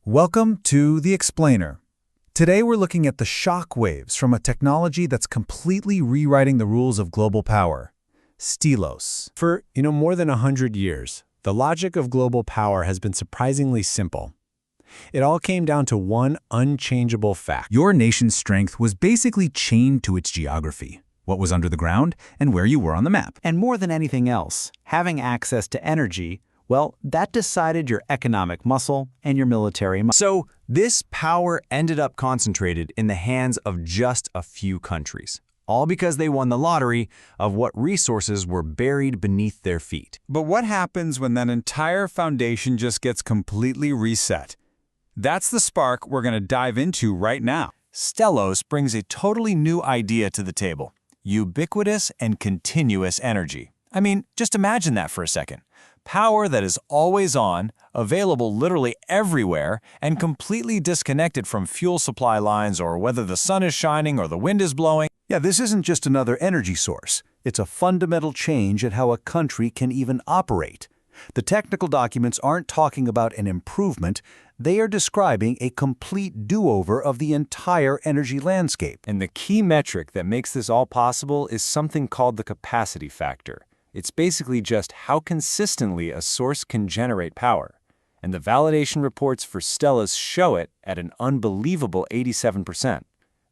Welcome to The Explainer. Today we're looking at the shockwaves from a technology that's completely rewriting the rules of global power, STELOS. For, more than 100 years, the logic of global power has been surprisingly simple. It all came down to one unchangeable fact. Your nation's strength was basically chained to its geography, what was under the ground, and where you were on the map. And more than anything else, having access to energy, well, that decided your economic muscle and your military muscle. So this power ended up concentrated in the hands of just a few countries, all because they won the lottery of what resources were buried beneath their feet. But what happens when that entire foundation just gets completely reset? That's the spark we're going to dive into right now. STELOS brings a totally new idea to the table: ubiquitous and continuous energy. I mean, just imagine that for a second. Power that is always on, available literally everywhere, and completely disconnected from fuel supply lines or whether the sun is shining or the wind is blowing. Yeah, this isn't just another energy source. It's a fundamental change at how a country can even operate. The technical documents aren't talking about an improvement. They are describing a complete do-over of the entire energy landscape. And the key metric that makes this all possible is something called the capacity factor. It's basically just how consistently a source can generate power. And the validation reports for STELOS show it at an unbelievable 87%.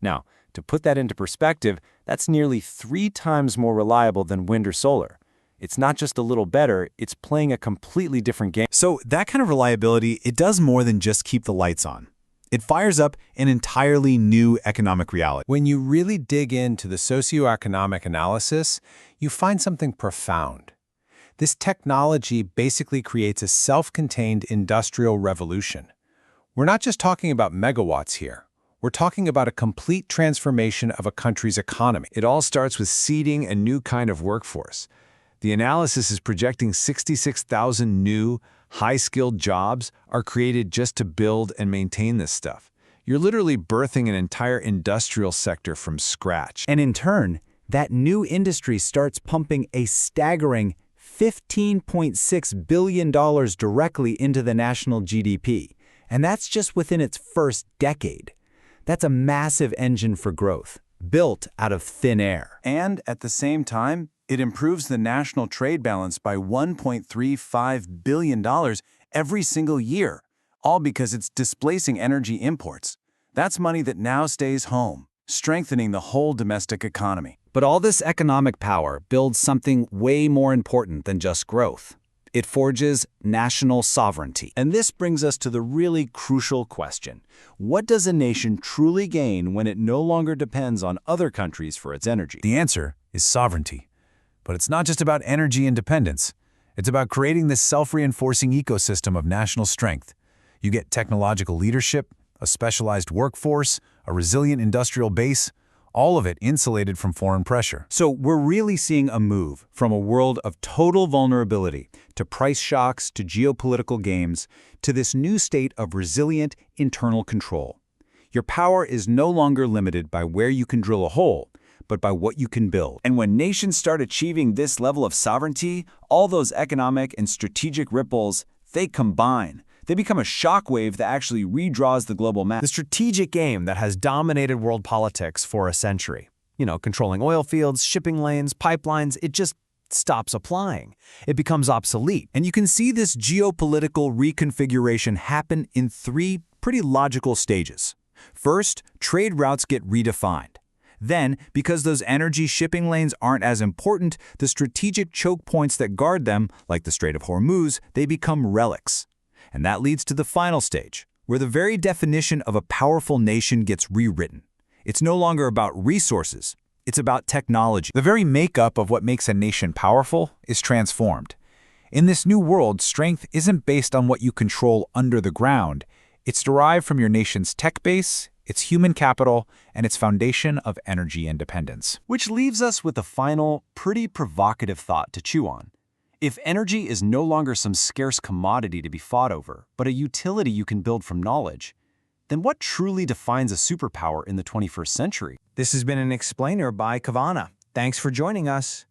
Now, to put that into perspective, that's nearly 3 times more reliable than wind or solar. It's not just a little better, it's playing a completely different game. So that kind of reliability, it does more than just keep the lights on. It fires up an entirely new economic reality. When you really dig into the socioeconomic analysis, you find something profound. This technology basically creates a self-contained industrial revolution. We're not just talking about megawatts here. We're talking about a complete transformation of a country's economy. It all starts with seeding a new kind of workforce. The analysis is projecting 66,000 new, high-skilled jobs are created just to build and maintain this stuff. You're literally birthing an entire industrial sector from scratch. And in turn, that new industry starts pumping a staggering $15.6 billion directly into the national GDP. And that's just within its first decade. That's a massive engine for growth, built out of thin air. And at the same time, it improves the national trade balance by $1.35 billion every single year, all because it's displacing energy imports. That's money that now stays home, strengthening the whole domestic economy. But all this economic power builds something way more important than just growth. It forges national sovereignty. And this brings us to the really crucial question. What does a nation truly gain when it no longer depends on other countries for its energy? The answer is sovereignty. But it's not just about energy independence. It's about creating this self-reinforcing ecosystem of national strength. You get technological leadership, a specialized workforce, a resilient industrial base, all of it insulated from foreign pressure. So we're really seeing a move from a world of total vulnerability to price shocks to geopolitical games to this new state of resilient internal control. Your power is no longer limited by where you can drill a hole, but by what you can build. And when nations start achieving this level of sovereignty, all those economic and strategic ripples, they combine. They become a shockwave that actually redraws the global map. The strategic game that has dominated world politics for a century. Controlling oil fields, shipping lanes, pipelines, it just stops applying. It becomes obsolete. And you can see this geopolitical reconfiguration happen in 3 pretty logical stages. First, trade routes get redefined. Then, because those energy shipping lanes aren't as important, the strategic choke points that guard them, like the Strait of Hormuz, they become relics. And that leads to the final stage, where the very definition of a powerful nation gets rewritten. It's no longer about resources, it's about technology. The very makeup of what makes a nation powerful is transformed. In this new world, strength isn't based on what you control under the ground. It's derived from your nation's tech base, its human capital, and its foundation of energy independence. Which leaves us with a final, pretty provocative thought to chew on. If energy is no longer some scarce commodity to be fought over, but a utility you can build from knowledge, then what truly defines a superpower in the 21st century? This has been an explainer by Kavhanna. Thanks for joining us.